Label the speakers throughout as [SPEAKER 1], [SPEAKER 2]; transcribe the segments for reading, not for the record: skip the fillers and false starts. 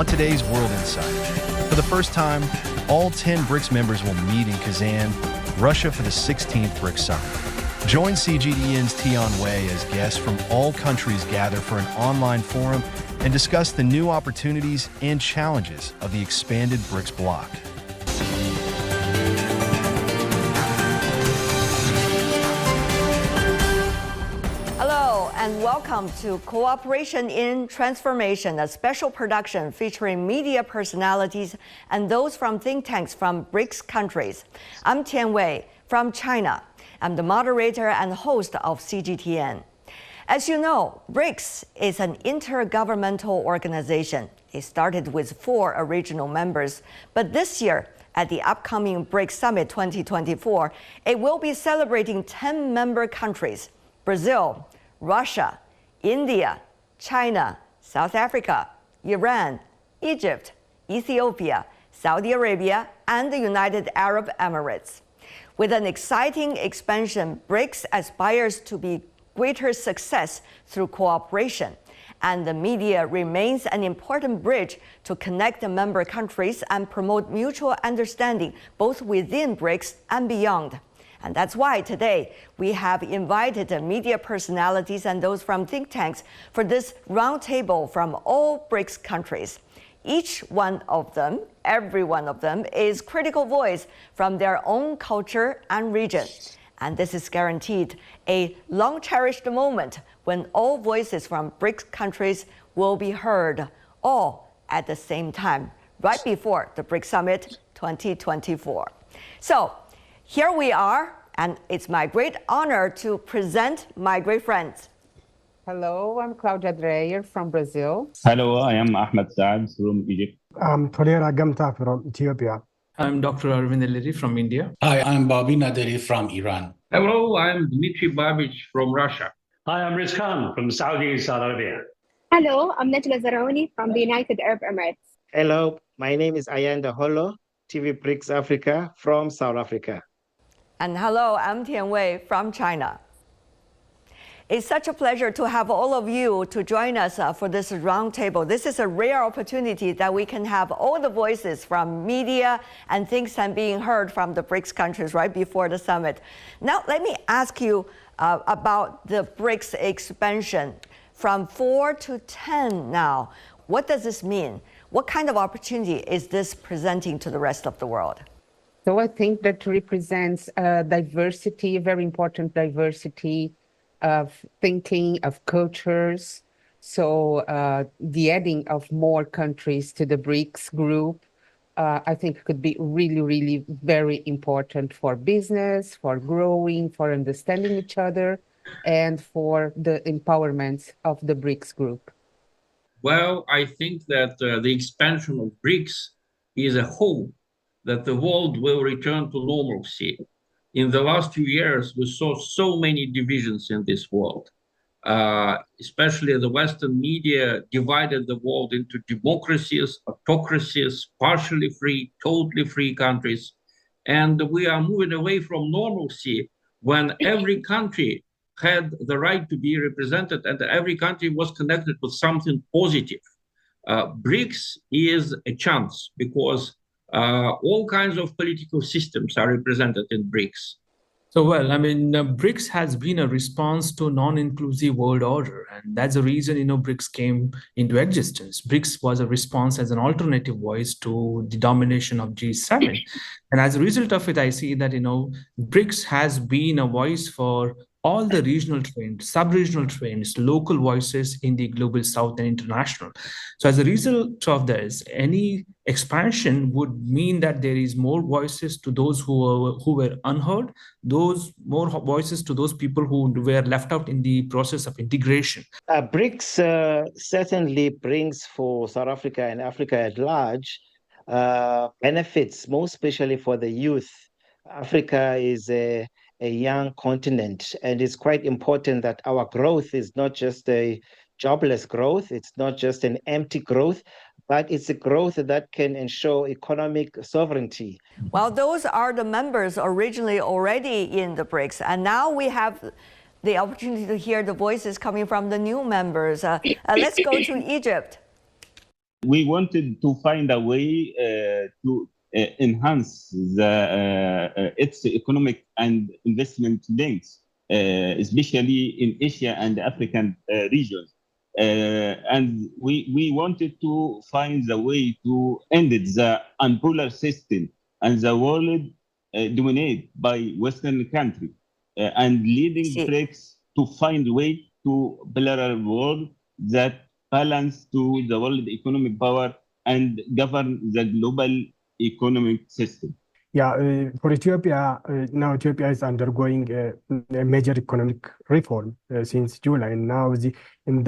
[SPEAKER 1] On today's World Insight, for the first time, all 10 BRICS members will meet in Kazan, Russia for the 16th BRICS Summit. Join CGTN's Tian Wei as guests from all countries gather for an online forum and discuss the new opportunities and challenges of the expanded BRICS bloc.
[SPEAKER 2] And welcome to Cooperation in Transformation, a special production featuring media personalities and those from think tanks from BRICS countries. I'm Tian Wei from China. I'm the moderator and host of CGTN. As you know, BRICS is an intergovernmental organization. It started with 4 original members, but this year, at the upcoming BRICS Summit 2024, it will be celebrating 10 member countries: Brazil, Russia, India, China, South Africa, Iran, Egypt, Ethiopia, Saudi Arabia, and the United Arab Emirates. With an exciting expansion, BRICS aspires to be greater success through cooperation, and the media remains an important bridge to connect the member countries and promote mutual understanding both within BRICS and beyond. And that's why today we have invited the media personalities and those from think tanks for this roundtable from all BRICS countries. Each one of them, every one of them, is critical voice from their own culture and region. And this is guaranteed a long-cherished moment when all voices from BRICS countries will be heard, all at the same time, right before the BRICS Summit 2024. So, here we are, and it's my great honor to present my great friends.
[SPEAKER 3] Hello, I'm Claudia Dreyer from Brazil.
[SPEAKER 4] Hello, I am Ahmed Saad from Egypt.
[SPEAKER 5] I'm Tolera Gamta from Ethiopia.
[SPEAKER 6] I'm Dr. Arvind Elleri from India.
[SPEAKER 7] Hi, I'm Bobby Naderi from Iran.
[SPEAKER 8] Hello, I'm Dmitry Babich from Russia.
[SPEAKER 9] Hi, I'm Riz Khan from Saudi Arabia.
[SPEAKER 10] Hello, I'm Najla Zaraoni from the United Arab Emirates.
[SPEAKER 11] Hello, my name is Ayanda Holo, TV BRICS Africa from South Africa.
[SPEAKER 2] And hello, I'm Tian Wei from China. It's such a pleasure to have all of you to join us for this roundtable. This is a rare opportunity that we can have all the voices from media and think tanks being heard from the BRICS countries right before the summit. Now, let me ask you about the BRICS expansion from 4 to 10 now. What does this mean? What kind of opportunity is this presenting to the rest of the world?
[SPEAKER 3] So I think that represents diversity, very important diversity of thinking, of cultures. So the adding of more countries to the BRICS group, I think could be really, really very important for business, for growing, for understanding each other, and for the empowerment of the BRICS group.
[SPEAKER 8] Well, I think that the expansion of BRICS is a hope that the world will return to normalcy. In the last few years, we saw so many divisions in this world. Especially the Western media divided the world into democracies, autocracies, partially free, totally free countries. And we are moving away from normalcy when every country had the right to be represented and every country was connected with something positive. BRICS is a chance because all kinds of political systems are represented in BRICS.
[SPEAKER 6] So, BRICS has been a response to non-inclusive world order, and that's the reason, BRICS came into existence. BRICS was a response as an alternative voice to the domination of G7. And as a result of it, I see that, BRICS has been a voice for all the regional trends, sub-regional trends, local voices in the global south and international. So as a result of this, any expansion would mean that there is more voices to those who were unheard, those more voices to those people who were left out in the process of integration.
[SPEAKER 11] BRICS certainly brings for South Africa and Africa at large benefits, most especially for the youth. Africa is a young continent, and it's quite important that our growth is not just a jobless growth, it's not just an empty growth, but it's a growth that can ensure economic sovereignty.
[SPEAKER 2] Well, those are the members originally already in the BRICS, and now we have the opportunity to hear the voices coming from the new members. Let's go to Egypt.
[SPEAKER 4] We wanted to find a way to enhance its economic and investment links, especially in Asia and African regions. And we wanted to find the way to end the unpolar system and the world dominated by Western countries, and leading BRICS to find a way to plural world that balance to the world economic power and govern the global economic system.
[SPEAKER 5] Yeah, for Ethiopia, now Ethiopia is undergoing a major economic reform since July. And now, in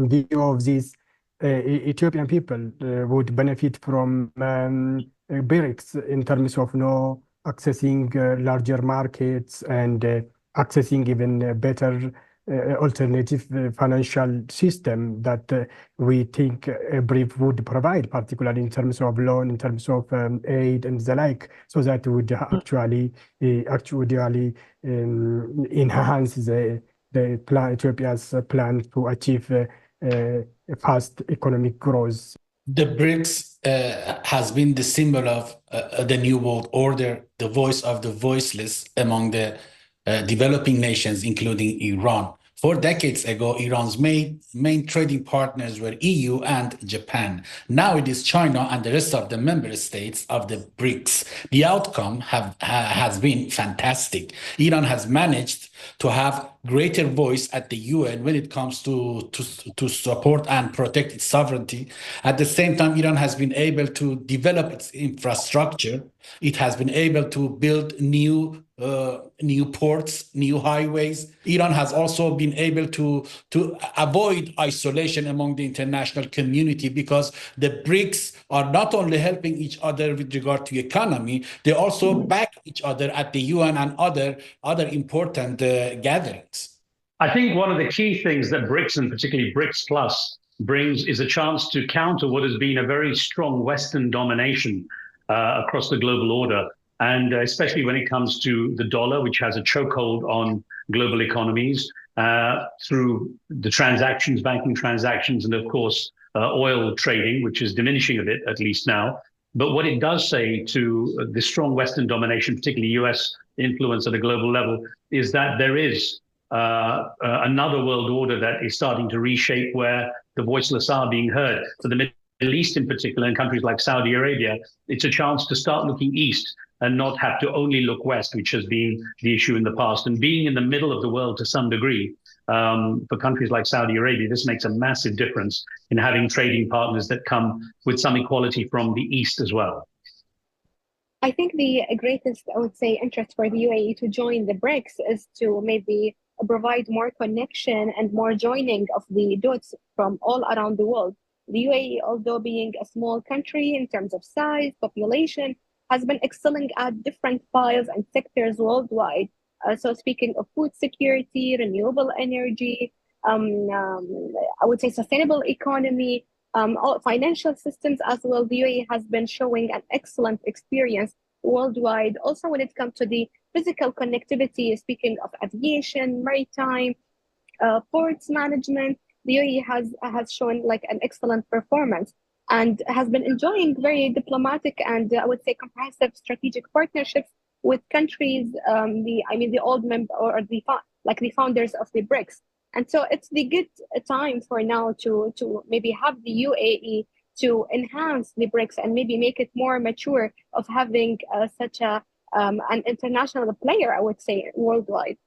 [SPEAKER 5] view of this, Ethiopian people would benefit from BRICS in terms of accessing larger markets and accessing even better alternative financial system that we think BRICS would provide, particularly in terms of loan, in terms of aid and the like, so that would actually enhance the plan, Ethiopia's plan to achieve fast economic growth.
[SPEAKER 7] The BRICS has been the symbol of the new world order, the voice of the voiceless among the developing nations, including Iran. 4 decades ago, Iran's main trading partners were EU and Japan. Now it is China and the rest of the member states of the BRICS. The outcome has been fantastic. Iran has managed to have greater voice at the UN when it comes to support and protect its sovereignty. At the same time, Iran has been able to develop its infrastructure. It has been able to build new ports, new highways. Iran has also been able to avoid isolation among the international community, because the BRICS are not only helping each other with regard to economy, they also back each other at the UN and other important gatherings.
[SPEAKER 9] I think one of the key things that BRICS, and particularly BRICS Plus, brings is a chance to counter what has been a very strong Western domination across the global order. And especially when it comes to the dollar, which has a chokehold on global economies through the transactions, banking transactions, and of course, oil trading, which is diminishing a bit, at least now. But what it does say to the strong Western domination, particularly US influence at a global level, is that there is another world order that is starting to reshape, where the voiceless are being heard. For the Middle East in particular, in countries like Saudi Arabia, it's a chance to start looking east and not have to only look west, which has been the issue in the past. And being in the middle of the world to some degree, for countries like Saudi Arabia, this makes a massive difference in having trading partners that come with some equality from the east as well.
[SPEAKER 10] I think the greatest, I would say, interest for the UAE to join the BRICS is to maybe provide more connection and more joining of the dots from all around the world. The UAE, although being a small country in terms of size, population, has been excelling at different files and sectors worldwide. So speaking of food security, renewable energy, I would say sustainable economy, all financial systems as well, the UAE has been showing an excellent experience worldwide. Also, when it comes to the physical connectivity, speaking of aviation, maritime, ports management, the UAE has shown like an excellent performance and has been enjoying very diplomatic and I would say comprehensive strategic partnerships with countries, the old member or the founders of the BRICS. And so it's the good time for now to maybe have the UAE to enhance the BRICS and maybe make it more mature of having such an international player, I would say, worldwide.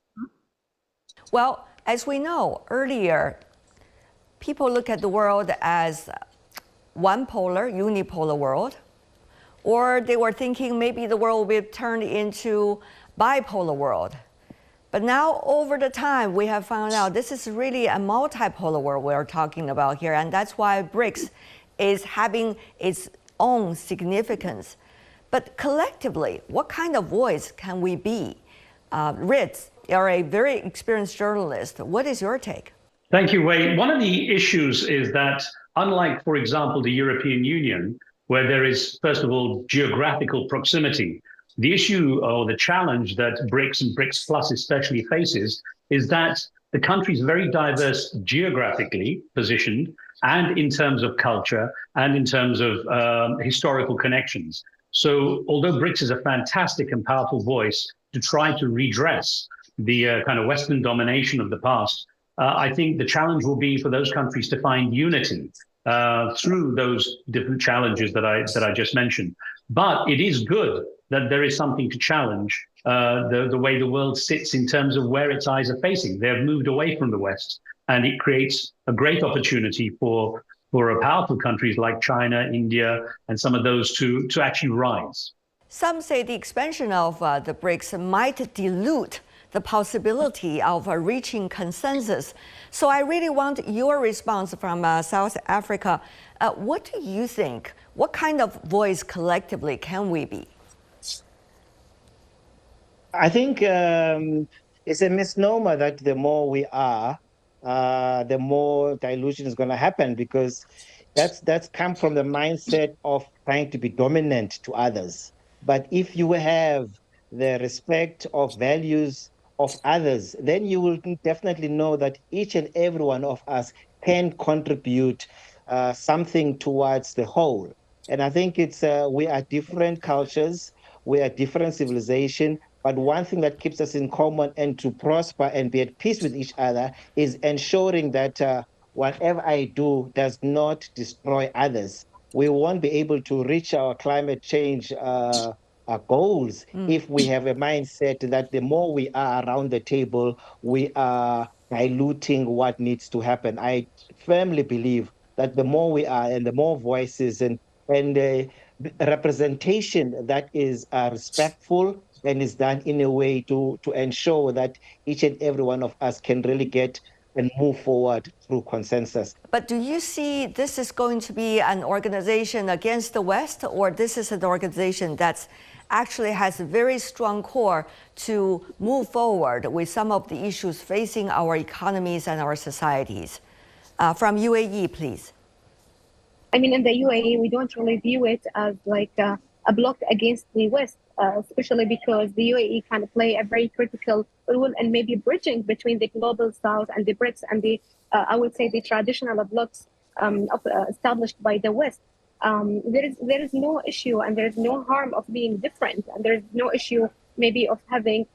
[SPEAKER 2] Well, as we know earlier, people look at the world as one polar, unipolar world, or they were thinking maybe the world will be turned into bipolar world. But now over the time, we have found out this is really a multipolar world we're talking about here, and that's why BRICS is having its own significance. But collectively, what kind of voice can we be? Ritz, you're a very experienced journalist. What is your take?
[SPEAKER 9] Thank you, Wei. One of the issues is that, unlike, for example, the European Union, where there is, first of all, geographical proximity, the issue or the challenge that BRICS and BRICS Plus especially faces is that the countries are very diverse geographically positioned, and in terms of culture and in terms of historical connections. So although BRICS is a fantastic and powerful voice to try to redress the kind of Western domination of the past, I think the challenge will be for those countries to find unity through those different challenges that I just mentioned. But it is good that there is something to challenge the way the world sits in terms of where its eyes are facing. They have moved away from the West, and it creates a great opportunity for powerful countries like China, India, and some of those to actually rise.
[SPEAKER 2] Some say the expansion of the BRICS might dilute the possibility of reaching consensus. So I really want your response from South Africa. What do you think? What kind of voice collectively can we be?
[SPEAKER 11] I think it's a misnomer that the more we are, the more dilution is going to happen, because that's come from the mindset of trying to be dominant to others. But if you have the respect of values of others, then you will definitely know that each and every one of us can contribute something towards the whole. And I think it's we are different cultures, we are different civilization, but one thing that keeps us in common and to prosper and be at peace with each other is ensuring that whatever I do does not destroy others. We won't be able to reach our climate change goals if we have a mindset that the more we are around the table, we are diluting what needs to happen. I firmly believe that the more we are and the more voices and representation that is respectful and is done in a way to ensure that each and every one of us can really get and move forward through consensus.
[SPEAKER 2] But do you see this is going to be an organization against the West, or this is an organization that's actually has a very strong core to move forward with some of the issues facing our economies and our societies? From UAE, please.
[SPEAKER 10] I mean, in the UAE, we don't really view it as like a bloc against the West, especially because the UAE can play a very critical role in maybe bridging between the global South and the BRICS and the, I would say, the traditional blocs established by the West. There is no issue and there is no harm of being different, and there is no issue maybe of having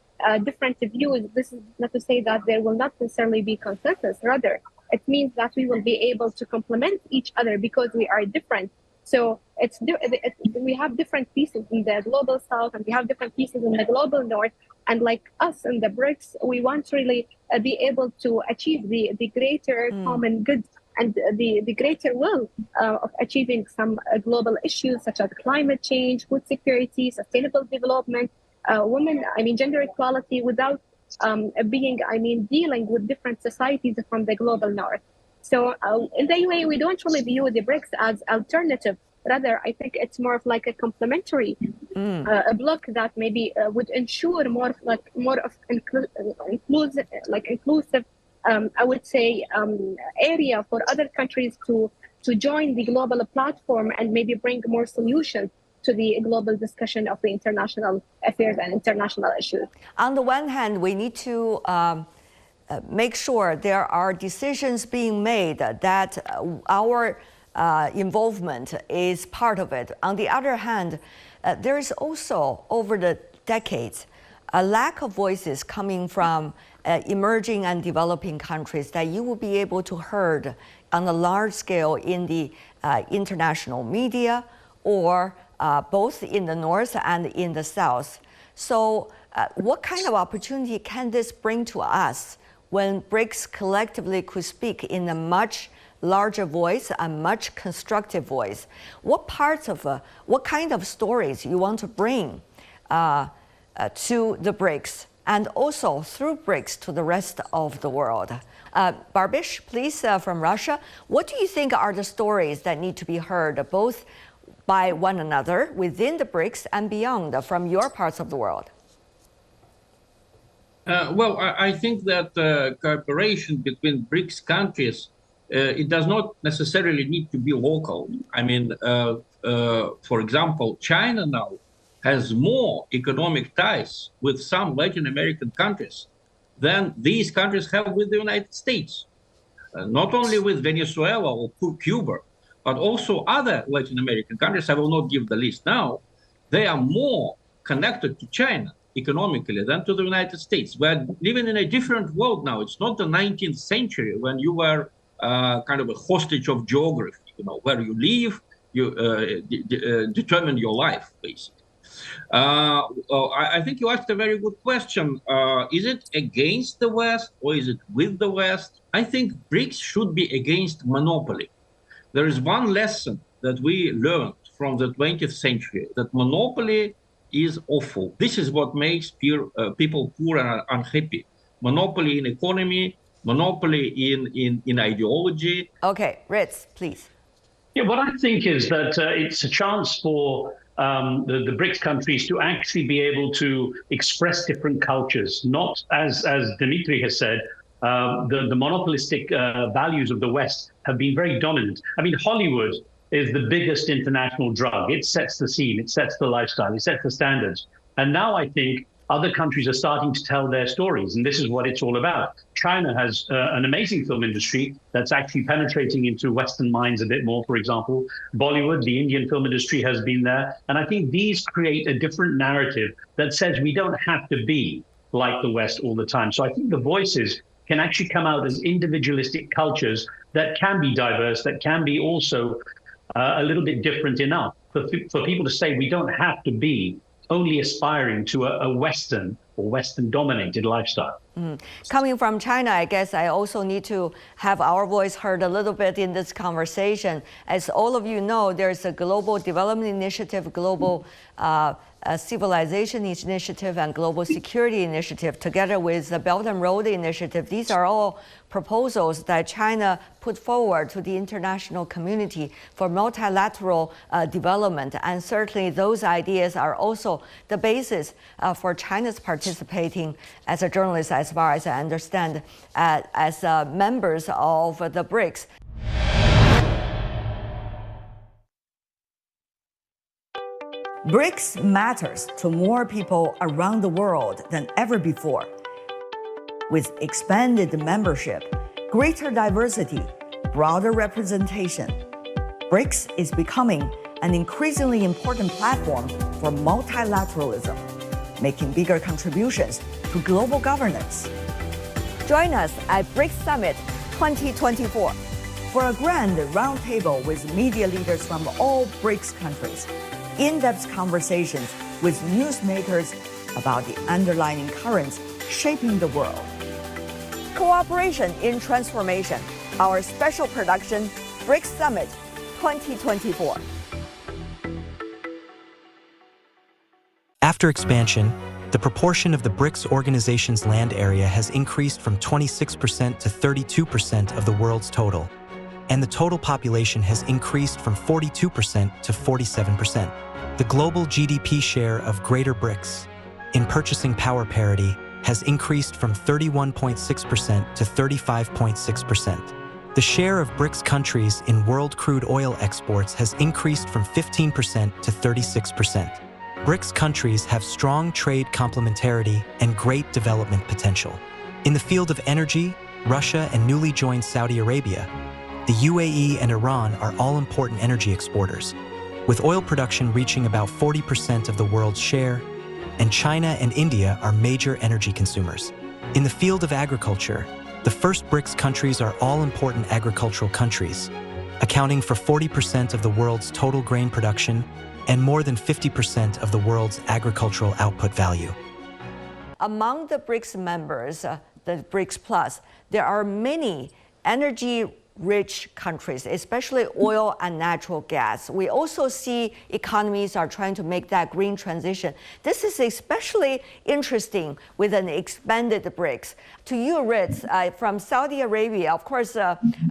[SPEAKER 10] different views. This is not to say that there will not necessarily be consensus. Rather, it means that we will be able to complement each other because we are different. So we have different pieces in the global South and we have different pieces in the global North. And like us in the BRICS, we want to really be able to achieve the greater common good and the greater will of achieving some global issues such as climate change, food security, sustainable development, gender equality, without dealing with different societies from the global North. So in the UAE, we don't really view the BRICS as alternative. Rather, I think it's more of like a complementary a bloc that maybe would ensure more of inclusive, I would say, area for other countries to join the global platform and maybe bring more solutions to the global discussion of the international affairs and international issues.
[SPEAKER 2] On the one hand, we need to make sure there are decisions being made that our involvement is part of it. On the other hand, there is also, over the decades, a lack of voices coming from emerging and developing countries that you will be able to heard on a large scale in the international media, or both in the North and in the South. So what kind of opportunity can this bring to us when BRICS collectively could speak in a much larger voice, a much constructive voice? What parts of, what kind of stories you want to bring to the BRICS, and also through BRICS to the rest of the world? Barbish, please, from Russia, what do you think are the stories that need to be heard both by one another within the BRICS and beyond from your parts of the world?
[SPEAKER 8] Well, I think that cooperation between BRICS countries, it does not necessarily need to be local. I mean, for example, China now has more economic ties with some Latin American countries than these countries have with the United States. not only with Venezuela or Cuba, but also other Latin American countries. I will not give the list now. They are more connected to China economically than to the United States. We're living in a different world now. It's not the 19th century when you were kind of a hostage of geography. Where you live, you determine your life, basically. I think you asked a very good question. Is it against the West or is it with the West? I think BRICS should be against monopoly. There is one lesson that we learned from the 20th century, that monopoly is awful. This is what makes people poor and unhappy. Monopoly in economy, monopoly in ideology.
[SPEAKER 2] Okay, Ritz, please.
[SPEAKER 9] Yeah, what I think is that it's a chance for the BRICS countries to actually be able to express different cultures, not as Dmitry has said, the monopolistic values of the West have been very dominant. I mean, Hollywood is the biggest international drug. It sets the scene, it sets the lifestyle, it sets the standards. And now I think other countries are starting to tell their stories, and this is what it's all about. China has an amazing film industry that's actually penetrating into Western minds a bit more, for example. Bollywood, the Indian film industry has been there. And I think these create a different narrative that says we don't have to be like the West all the time. So I think the voices can actually come out as individualistic cultures that can be diverse, that can be also a little bit different enough for people to say we don't have to be only aspiring to a Western or Western-dominated lifestyle.
[SPEAKER 2] Coming from China, I guess I also need to have our voice heard a little bit in this conversation. As all of you know, there's a Global Development Initiative, Global Civilization Initiative, and Global Security Initiative, together with the Belt and Road Initiative. These are all proposals that China put forward to the international community for multilateral development. And certainly those ideas are also the basis for China's participating as a journalist, as far as I understand, as members of the BRICS. BRICS matters to more people around the world than ever before. With expanded membership, greater diversity, broader representation, BRICS is becoming an increasingly important platform for multilateralism, making bigger contributions to global governance. Join us at BRICS Summit 2024 for a grand roundtable with media leaders from all BRICS countries. In-depth conversations with newsmakers about the underlying currents shaping the world. Cooperation in Transformation, our special production, BRICS Summit 2024.
[SPEAKER 12] After expansion, the proportion of the BRICS organization's land area has increased from 26% to 32% of the world's total, and the total population has increased from 42% to 47%. The global GDP share of Greater BRICS, in purchasing power parity, has increased from 31.6% to 35.6%. The share of BRICS countries in world crude oil exports has increased from 15% to 36%. BRICS countries have strong trade complementarity and great development potential. In the field of energy, Russia and newly joined Saudi Arabia, the UAE and Iran are all important energy exporters, with oil production reaching about 40% of the world's share, and China and India are major energy consumers. In the field of agriculture, the first BRICS countries are all important agricultural countries, accounting for 40% of the world's total grain production and more than 50% of the world's agricultural output value.
[SPEAKER 2] Among the BRICS members, the BRICS Plus, there are many energy-rich countries, especially oil and natural gas. We also see economies are trying to make that green transition. This is especially interesting with an expanded BRICS. To you, Ritz, from Saudi Arabia, of course,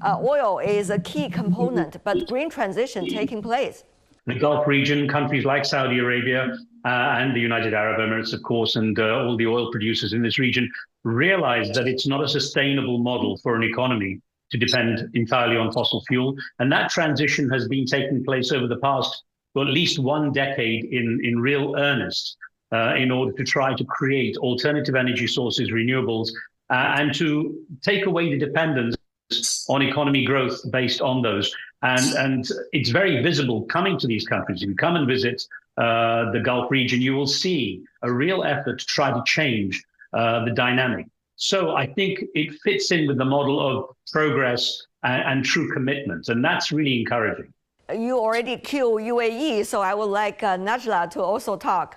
[SPEAKER 2] oil is a key component, but green transition taking place.
[SPEAKER 9] The Gulf region, countries like Saudi Arabia and the United Arab Emirates, of course, and all the oil producers in this region realize that it's not a sustainable model for an economy to depend entirely on fossil fuel. And that transition has been taking place over the past, well, at least one decade in real earnest, in order to try to create alternative energy sources, renewables, and to take away the dependence on economy growth based on those. And it's very visible coming to these countries. If you come and visit the Gulf region, you will see a real effort to try to change the dynamic. So I think it fits in with the model of progress and true commitment, and that's really encouraging.
[SPEAKER 2] You already killed UAE, so I would like Najla to also talk.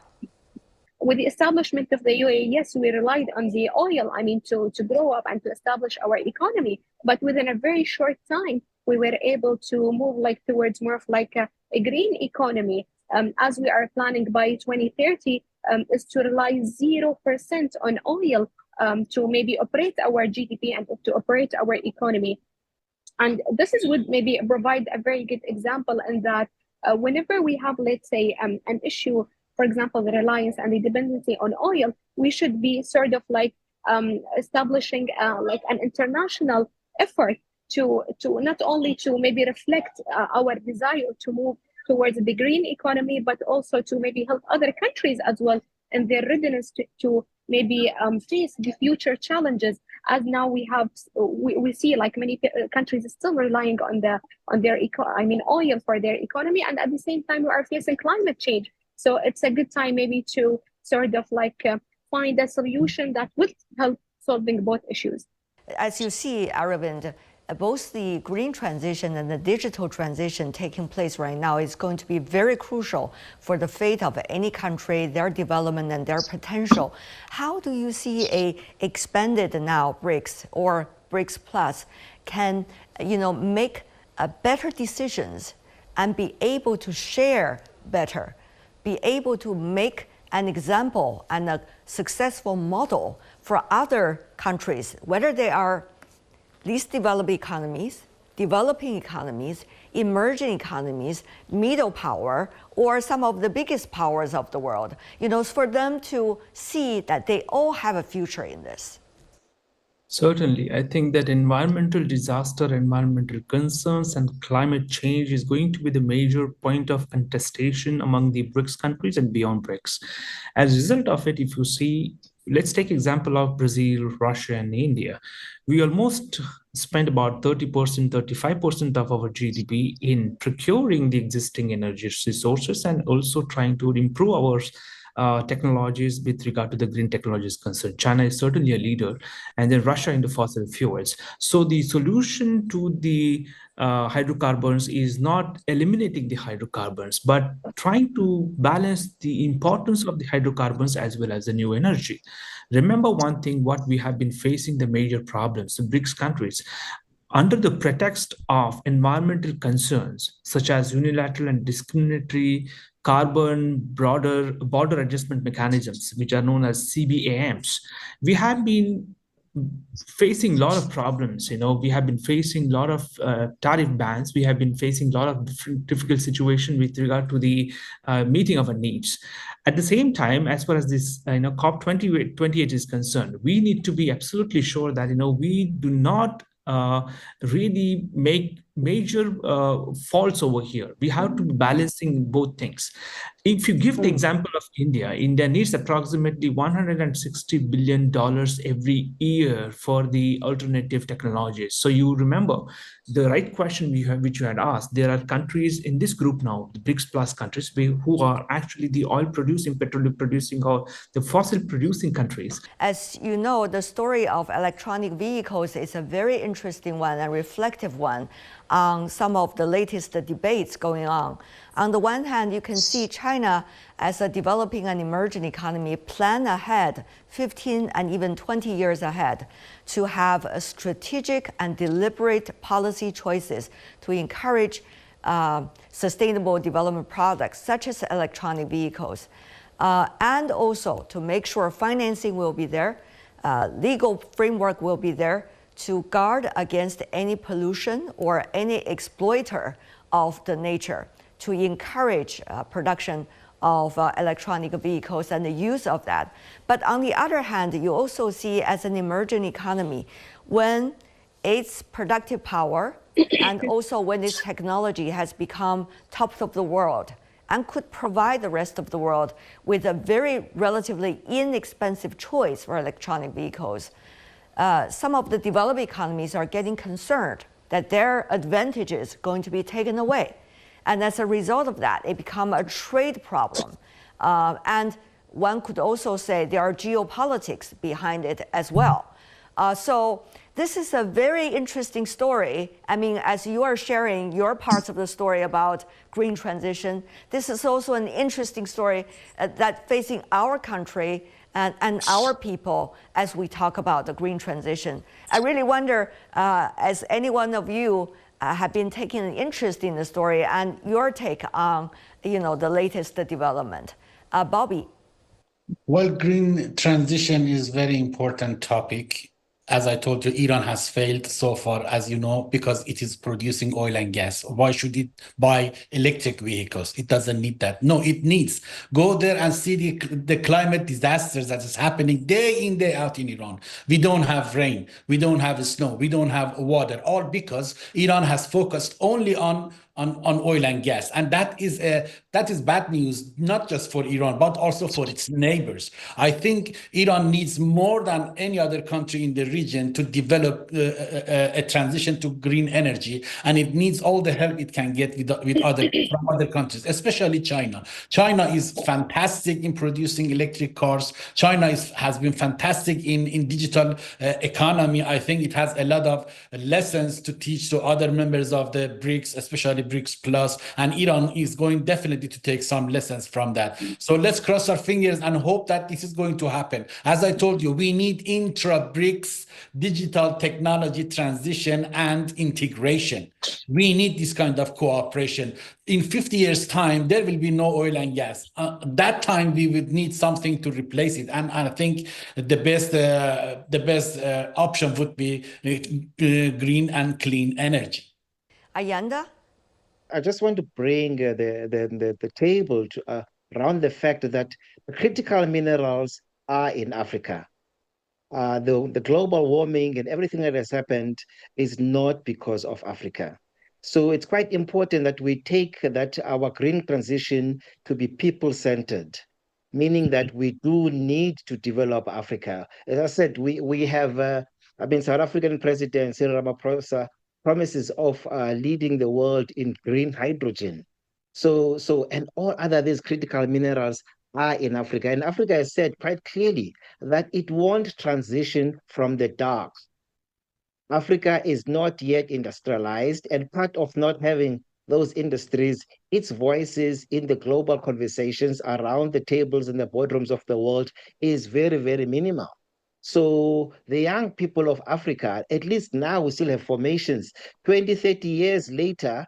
[SPEAKER 10] With the establishment of the UAE, yes, we relied on the oil, to grow up and to establish our economy. But within a very short time, we were able to move towards more of a green economy. As we are planning by 2030, is to rely 0% on oil to maybe operate our GDP and to operate our economy. And this would maybe provide a very good example in that whenever we have, let's say, an issue, for example, the reliance and the dependency on oil, we should be sort of establishing an international effort to not only to maybe reflect our desire to move towards the green economy, but also to maybe help other countries as well in their readiness to maybe face the future challenges. As now we see many countries still relying on their oil for their economy, and at the same time we are facing climate change. So it's a good time maybe to sort of find a solution that would help solving both issues.
[SPEAKER 2] As you see, Aravind, both the green transition and the digital transition taking place right now is going to be very crucial for the fate of any country, their development and their potential. How do you see a expanded now BRICS or BRICS Plus can make better decisions and be able to share better, be able to make an example and a successful model for other countries, whether they are least developed economies, developing economies, emerging economies, middle power, or some of the biggest powers of the world, for them to see that they all have a future in this?
[SPEAKER 6] Certainly, I think that environmental disaster, environmental concerns, and climate change is going to be the major point of contestation among the BRICS countries and beyond BRICS. As a result of it, if you see, let's take example of Brazil, Russia, and India. We almost spend about 30%, 35% of our GDP in procuring the existing energy resources and also trying to improve our technologies with regard to the green technologies concerned. China is certainly a leader, and then Russia in the fossil fuels. So the solution to the hydrocarbons is not eliminating the hydrocarbons, but trying to balance the importance of the hydrocarbons as well as the new energy. Remember one thing, what we have been facing the major problems, the BRICS countries, under the pretext of environmental concerns, such as unilateral and discriminatory carbon border adjustment mechanisms, which are known as CBAMs, we have been facing a lot of problems. We have been facing a lot of tariff bans. We have been facing a lot of difficult situations with regard to the meeting of our needs. At the same time, as far as this COP28 is concerned, we need to be absolutely sure that we do not really make major faults over here. We have to be balancing both things. If you give the example of India needs approximately $160 billion every year for the alternative technologies. So you remember the right question which you had asked. There are countries in this group now, the BRICS Plus countries, who are actually the oil producing, petroleum producing, or the fossil producing countries.
[SPEAKER 2] As you know, the story of electronic vehicles is a very interesting one and reflective one on some of the latest debates going on. On the one hand, you can see China as a developing and emerging economy plan ahead, 15 and even 20 years ahead, to have a strategic and deliberate policy choices to encourage sustainable development products such as electronic vehicles, and also to make sure financing will be there, legal framework will be there to guard against any pollution or any exploiter of the nature, to encourage production of electronic vehicles and the use of that. But on the other hand, you also see as an emerging economy, when its productive power and also when its technology has become top of the world and could provide the rest of the world with a very relatively inexpensive choice for electronic vehicles, some of the developed economies are getting concerned that their advantage is going to be taken away. And as a result of that, it becomes a trade problem. And one could also say there are geopolitics behind it as well. So this is a very interesting story. I mean, as you are sharing your parts of the story about green transition, this is also an interesting story that facing our country and our people as we talk about the green transition. I really wonder, as any one of you have been taking an interest in the story and your take on, the latest development. Bobby.
[SPEAKER 7] Well, green transition is a very important topic. As I told you, Iran has failed so far, as you know, because it is producing oil and gas. Why should it buy electric vehicles? It doesn't need that. No, it needs. Go there and see the climate disasters that is happening day in, day out in Iran. We don't have rain. We don't have snow. We don't have water, all because Iran has focused only on oil and gas. And that is bad news, not just for Iran, but also for its neighbors. I think Iran needs more than any other country in the region to develop a transition to green energy. And it needs all the help it can get from other countries, especially China. China is fantastic in producing electric cars. China has been fantastic in digital economy. I think it has a lot of lessons to teach to other members of the BRICS, especially BRICS Plus, and Iran is going definitely to take some lessons from that. So let's cross our fingers and hope that this is going to happen. As I told you, we need intra-BRICS digital technology transition and integration. We need this kind of cooperation. In 50 years' time, there will be no oil and gas. That time, we would need something to replace it. And I think the best option would be green and clean energy.
[SPEAKER 2] Ayanda?
[SPEAKER 11] I just want to bring the table to, around the fact that the critical minerals are in Africa. The global warming and everything that has happened is not because of Africa. So it's quite important that we take that our green transition to be people-centered, meaning that we do need to develop Africa. As I said, we have, South African President Cyril Ramaphosa promises of leading the world in green hydrogen. So and all other these critical minerals are in Africa. And Africa has said quite clearly that it won't transition from the dark. Africa is not yet industrialized, and part of not having those industries, its voices in the global conversations around the tables and the boardrooms of the world is very, very minimal. So the young people of Africa, at least now we still have formations. 20, 30 years later,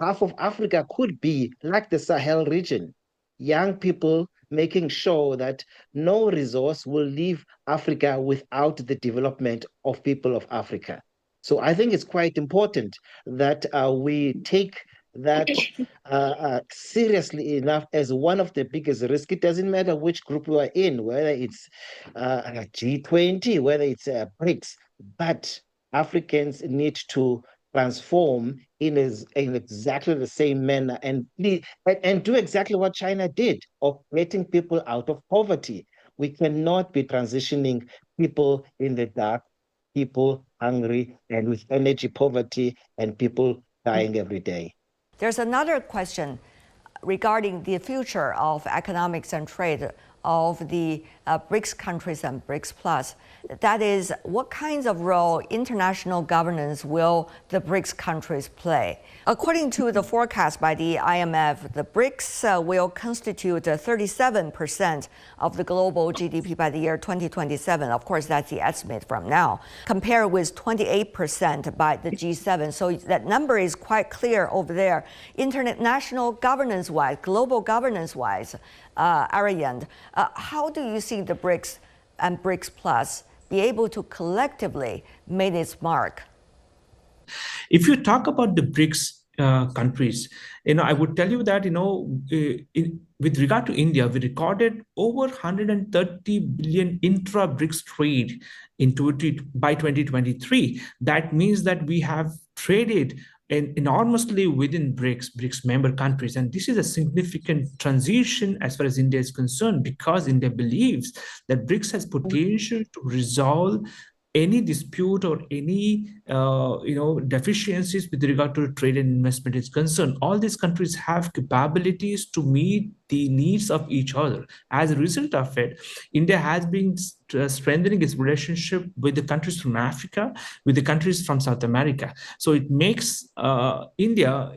[SPEAKER 11] half of Africa could be like the Sahel region. Young people making sure that no resource will leave Africa without the development of people of Africa. So I think it's quite important that we take that seriously enough as one of the biggest risks. It doesn't matter which group we are in, whether it's G20, whether it's BRICS, but Africans need to transform in exactly the same manner and do exactly what China did of getting people out of poverty. We cannot be transitioning people in the dark, people hungry and with energy poverty and people dying every day.
[SPEAKER 2] There's another question regarding the future of economics and trade of the BRICS countries and BRICS Plus. That is, what kinds of role international governance will the BRICS countries play? According to the forecast by the IMF, the BRICS will constitute 37% of the global GDP by the year 2027. Of course, that's the estimate from now, compared with 28% by the G7. So that number is quite clear over there. International governance-wise, global governance-wise, Arayand, how do you see the BRICS and BRICS Plus be able to collectively make its mark?
[SPEAKER 6] If you talk about the BRICS countries, I would tell you that, with regard to India, we recorded over 130 billion intra-BRICS trade by 2023. That means that we have traded enormously within BRICS member countries. And this is a significant transition as far as India is concerned, because India believes that BRICS has potential to resolve any dispute or any deficiencies with regard to trade and investment is concerned, all these countries have capabilities to meet the needs of each other. As a result of it, India has been strengthening its relationship with the countries from Africa, with the countries from South America. So it makes India,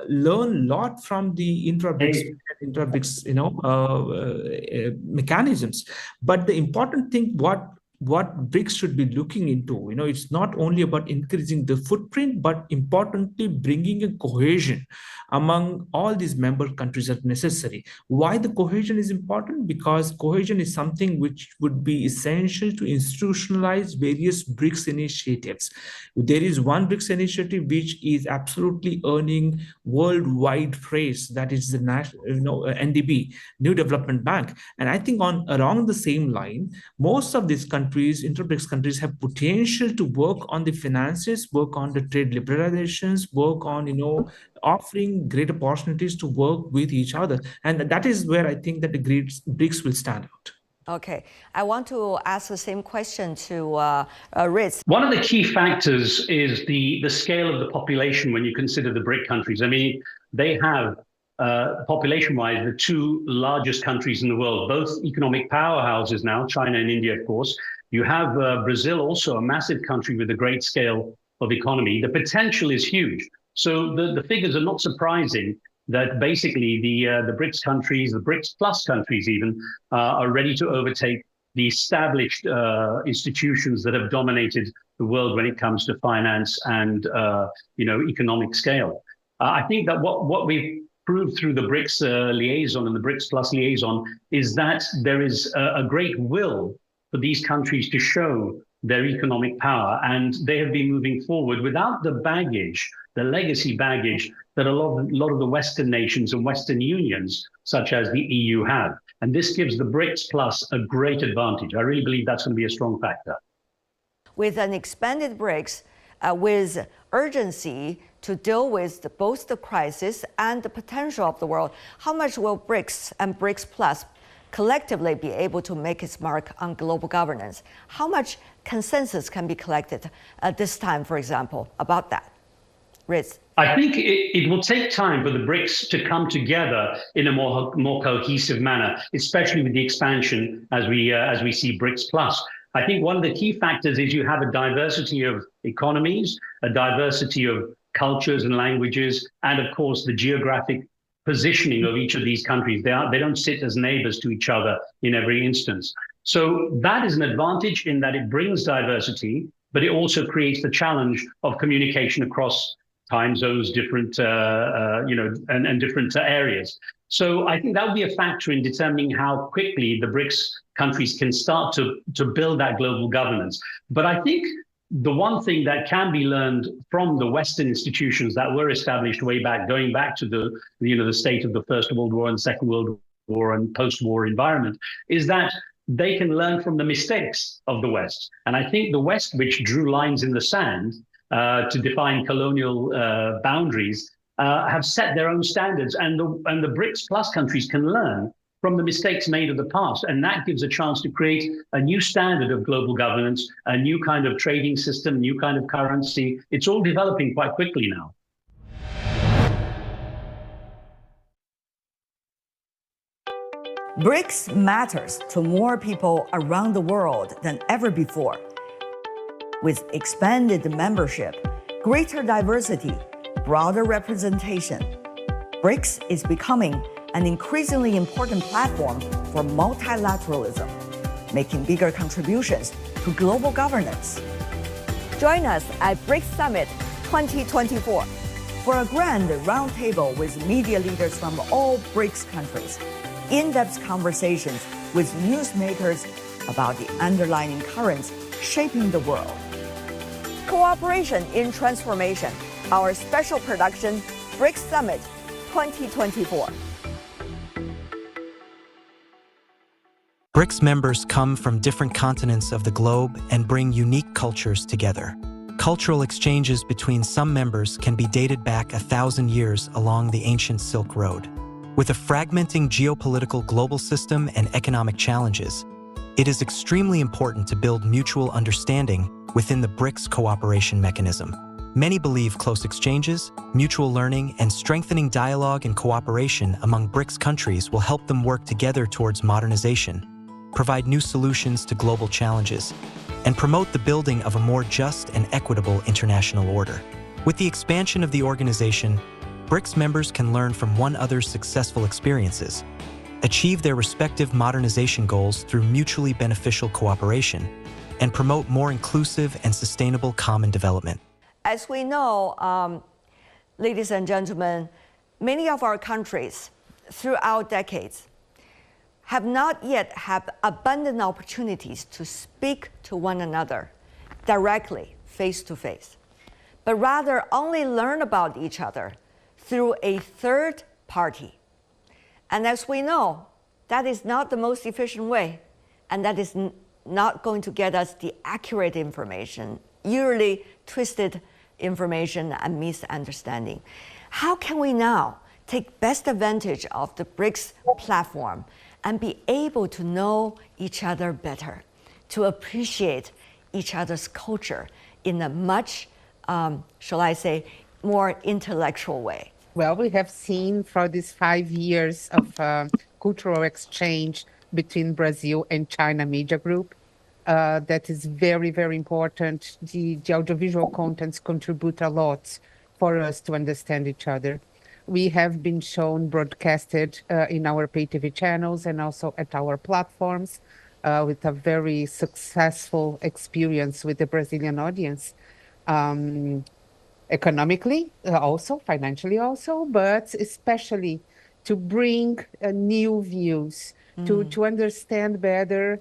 [SPEAKER 6] learn a lot from the intra-BRICS, mechanisms. But the important thing, what BRICS should be looking into, it's not only about increasing the footprint, but importantly bringing a cohesion among all these member countries are necessary. Why the cohesion is important? Because cohesion is something which would be essential to institutionalize various BRICS initiatives. There is one BRICS initiative which is absolutely earning worldwide praise, that is the NDB, New Development Bank. And I think around the same line, most of these countries, inter-BRICS countries, have potential to work on the finances, work on the trade liberalizations, work on, offering great opportunities to work with each other. And that is where I think that the BRICS will stand out.
[SPEAKER 2] Okay, I want to ask the same question to Riz.
[SPEAKER 9] One of the key factors is the scale of the population when you consider the BRIC countries. I mean, they have, population-wise, the two largest countries in the world, both economic powerhouses now, China and India, of course. You have Brazil, also a massive country with a great scale of economy. The potential is huge. So the figures are not surprising that basically the BRICS countries, the BRICS plus countries even, are ready to overtake the established institutions that have dominated the world when it comes to finance and economic scale. I think that what we've proved through the BRICS liaison and the BRICS plus liaison is that there is a great will for these countries to show their economic power, and they have been moving forward without the baggage, the legacy baggage that a lot of the Western nations and Western unions, such as the EU, have. And this gives the BRICS plus a great advantage. I really believe that's going to be a strong factor.
[SPEAKER 2] With an expanded BRICS, with urgency to deal with both the crisis and the potential of the world, how much will BRICS and BRICS plus collectively be able to make its mark on global governance? How much consensus can be collected at this time, for example, about that? Riz.
[SPEAKER 9] I think it will take time for the BRICS to come together in a more cohesive manner, especially with the expansion as we see BRICS plus. I think one of the key factors is you have a diversity of economies, a diversity of cultures and languages, and of course the geographic positioning of each of these countries. They don't sit as neighbors to each other in every instance. So that is an advantage in that it brings diversity, but it also creates the challenge of communication across time zones, different, and different areas. So I think that will be a factor in determining how quickly the BRICS countries can start to build that global governance. But I think the one thing that can be learned from the Western institutions that were established way back, going back to the state of the First World War and Second World War and post-war environment, is that they can learn from the mistakes of the West. And I think the West, which drew lines in the sand to define colonial boundaries, have set their own standards, and the BRICS plus countries can learn from the mistakes made of the past. And that gives a chance to create a new standard of global governance, a new kind of trading system, new kind of currency. It's all developing quite quickly now.
[SPEAKER 2] BRICS matters to more people around the world than ever before. With expanded membership, greater diversity, broader representation, BRICS is becoming an increasingly important platform for multilateralism, making bigger contributions to global governance. Join us at BRICS Summit 2024 for a grand roundtable with media leaders from all BRICS countries, in-depth conversations with newsmakers about the underlying currents shaping the world. Cooperation in Transformation, our special production, BRICS Summit 2024.
[SPEAKER 12] BRICS members come from different continents of the globe and bring unique cultures together. Cultural exchanges between some members can be dated back 1,000 years along the ancient Silk Road. With a fragmenting geopolitical global system and economic challenges, It is extremely important to build mutual understanding within the BRICS cooperation mechanism. Many believe close exchanges, mutual learning, and strengthening dialogue and cooperation among BRICS countries will help them work together towards modernization, provide new solutions to global challenges, and promote the building of a more just and equitable international order. With the expansion of the organization, BRICS members can learn from one another's successful experiences, achieve their respective modernization goals through mutually beneficial cooperation, and promote more inclusive and sustainable common development.
[SPEAKER 2] As we know, ladies and gentlemen, many of our countries throughout decades have not yet had abundant opportunities to speak to one another directly, face to face, but rather only learn about each other through a third party. And as we know, that is not the most efficient way, and that is not going to get us the accurate information, usually twisted information and misunderstanding. How can we now take best advantage of the BRICS platform and be able to know each other better, to appreciate each other's culture in a much, shall I say, more intellectual way?
[SPEAKER 3] Well, we have seen for these 5 years of cultural exchange between Brazil and China Media Group. That is very, very important. The audiovisual contents contribute a lot for us to understand each other. We have been shown broadcasted in our pay TV channels and also at our platforms with a very successful experience with the Brazilian audience. Economically, also, financially also, but especially to bring new views, to understand better.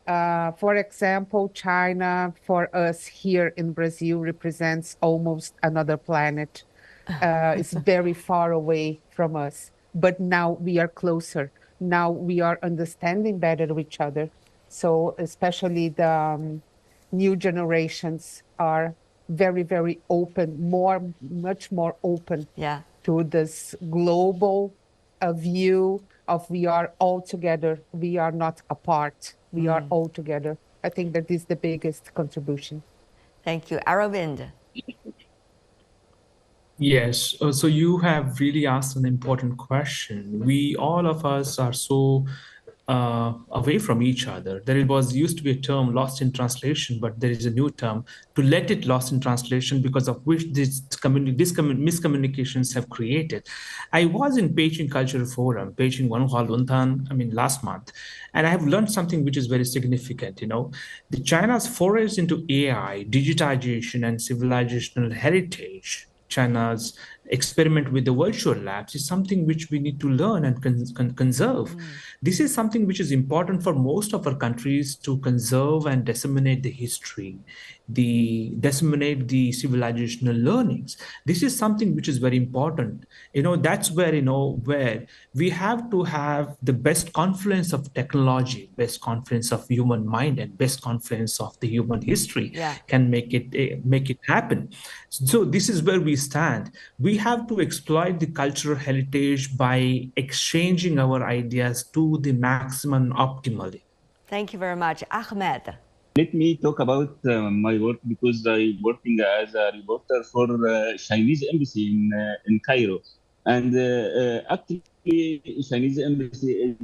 [SPEAKER 3] For example, China, for us here in Brazil, represents almost another planet. It's very far away from us, but now we are closer. Now we are understanding better each other. So especially the new generations are very, very open, much more open to this global view of we are all together, we are not apart, we are all together. I think that is the biggest contribution.
[SPEAKER 2] Thank you. Aravind.
[SPEAKER 6] Yes, so you have really asked an important question. All of us are so away from each other. There used to be a term lost in translation, but there is a new term to let it lost in translation, because of which these miscommunications have created. I was in Beijing Cultural Forum, Beijing Wenhua Luntan, last month, and I have learned something which is very significant. The China's forays into AI, digitization, and civilizational heritage, China's experiment with the virtual labs, is something which we need to learn and conserve. This is something which is important for most of our countries to conserve and disseminate the history, disseminate the civilizational learnings. This is something which is very important. That's where, where we have to have the best confluence of technology, best confluence of human mind, and best confluence of the human history can make it happen. So this is where we stand. We have to exploit the cultural heritage by exchanging our ideas to the maximum optimally.
[SPEAKER 2] Thank you very much. Ahmed.
[SPEAKER 4] Let me talk about my work, because I'm working as a reporter for Chinese embassy in Cairo. And actually, Chinese embassy is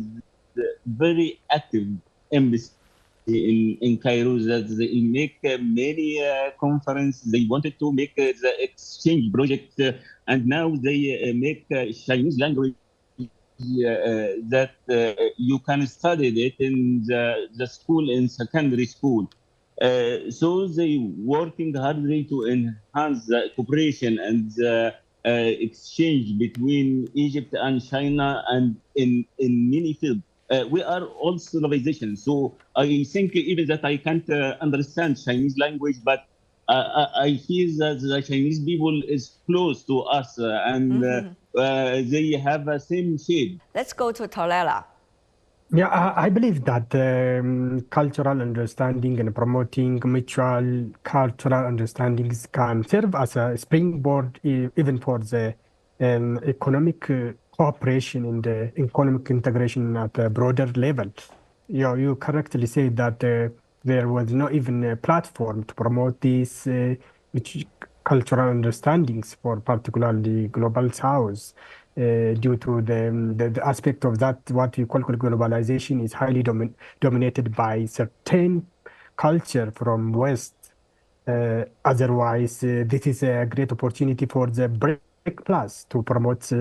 [SPEAKER 4] a very active embassy in Cairo, that they make many conferences. They wanted to make the exchange project, and now they make Chinese language that you can study it in the school, in secondary school. So they working hardly to enhance the cooperation and the exchange between Egypt and China, and in many fields. We are all civilizations, so I think even that I can't understand Chinese language, but I feel that the Chinese people is close to us, and they have the same shape.
[SPEAKER 2] Let's go to Tolela.
[SPEAKER 5] Yeah, I believe that cultural understanding and promoting mutual cultural understandings can serve as a springboard even for the economic cooperation and the economic integration at a broader level. you correctly said that there was not even a platform to promote these cultural understandings for particularly global south due to the aspect of that what we call globalization is highly dominated by certain culture from West. Otherwise, this is a great opportunity for the BRIC Plus to promote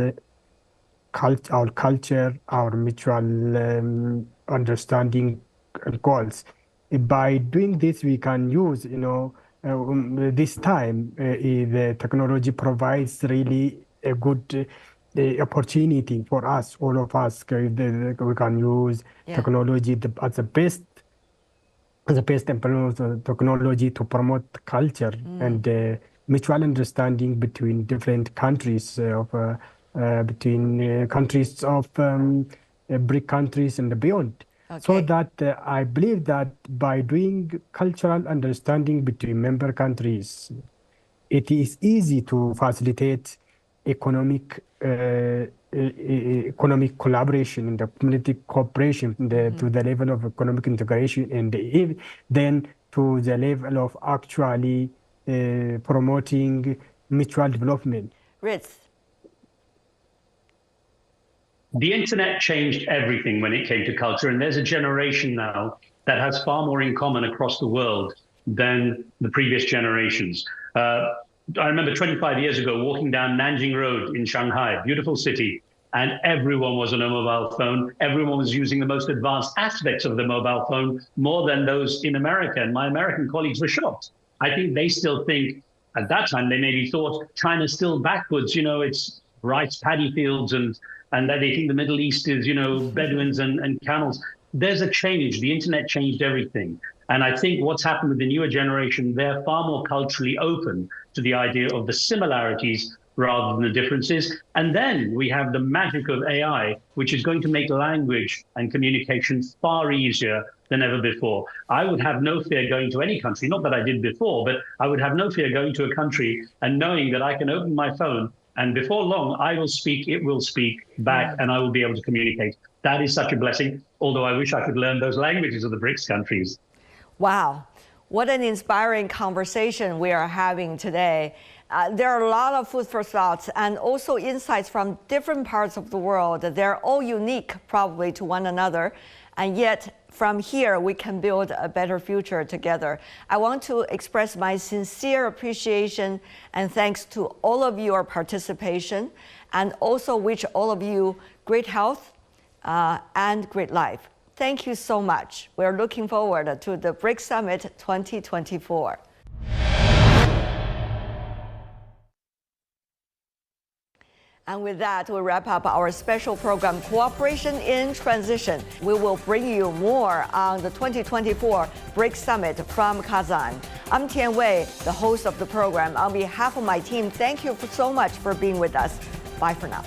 [SPEAKER 5] our culture, our mutual understanding and goals. By doing this, we can use, this time, the technology provides really a good opportunity for us, all of us. We can use technology as the best employment of technology to promote culture and mutual understanding between different countries between countries of BRIC countries and beyond. So that I believe that by doing cultural understanding between member countries, it is easy to facilitate economic collaboration and the community cooperation to the level of economic integration and then to the level of actually promoting mutual development.
[SPEAKER 2] Ritz.
[SPEAKER 9] The internet changed everything when it came to culture, and there's a generation now that has far more in common across the world than the previous generations. I remember 25 years ago walking down Nanjing Road in Shanghai, beautiful city, and everyone was on a mobile phone. Everyone was using the most advanced aspects of the mobile phone more than those in America, and my American colleagues were shocked. I think they still think, at that time, they maybe thought China's still backwards, it's rice paddy fields and that they think the Middle East is, Bedouins and camels. There's a change. The internet changed everything. And I think what's happened with the newer generation, they're far more culturally open to the idea of the similarities rather than the differences. And then we have the magic of AI, which is going to make language and communication far easier than ever before. I would have no fear going to any country, not that I did before, but I would have no fear going to a country and knowing that I can open my phone and before long, I will speak, it will speak back, and I will be able to communicate. That is such a blessing, although I wish I could learn those languages of the BRICS countries.
[SPEAKER 2] Wow, what an inspiring conversation we are having today. There are a lot of food for thoughts and also insights from different parts of the world. They're all unique, probably, to one another. And yet, from here, we can build a better future together. I want to express my sincere appreciation and thanks to all of your participation, and also wish all of you great health and great life. Thank you so much. We're looking forward to the BRICS Summit 2024. And with that, we wrap up our special program, Cooperation in Transition. We will bring you more on the 2024 BRICS Summit from Kazan. I'm Tian Wei, the host of the program. On behalf of my team, thank you so much for being with us. Bye for now.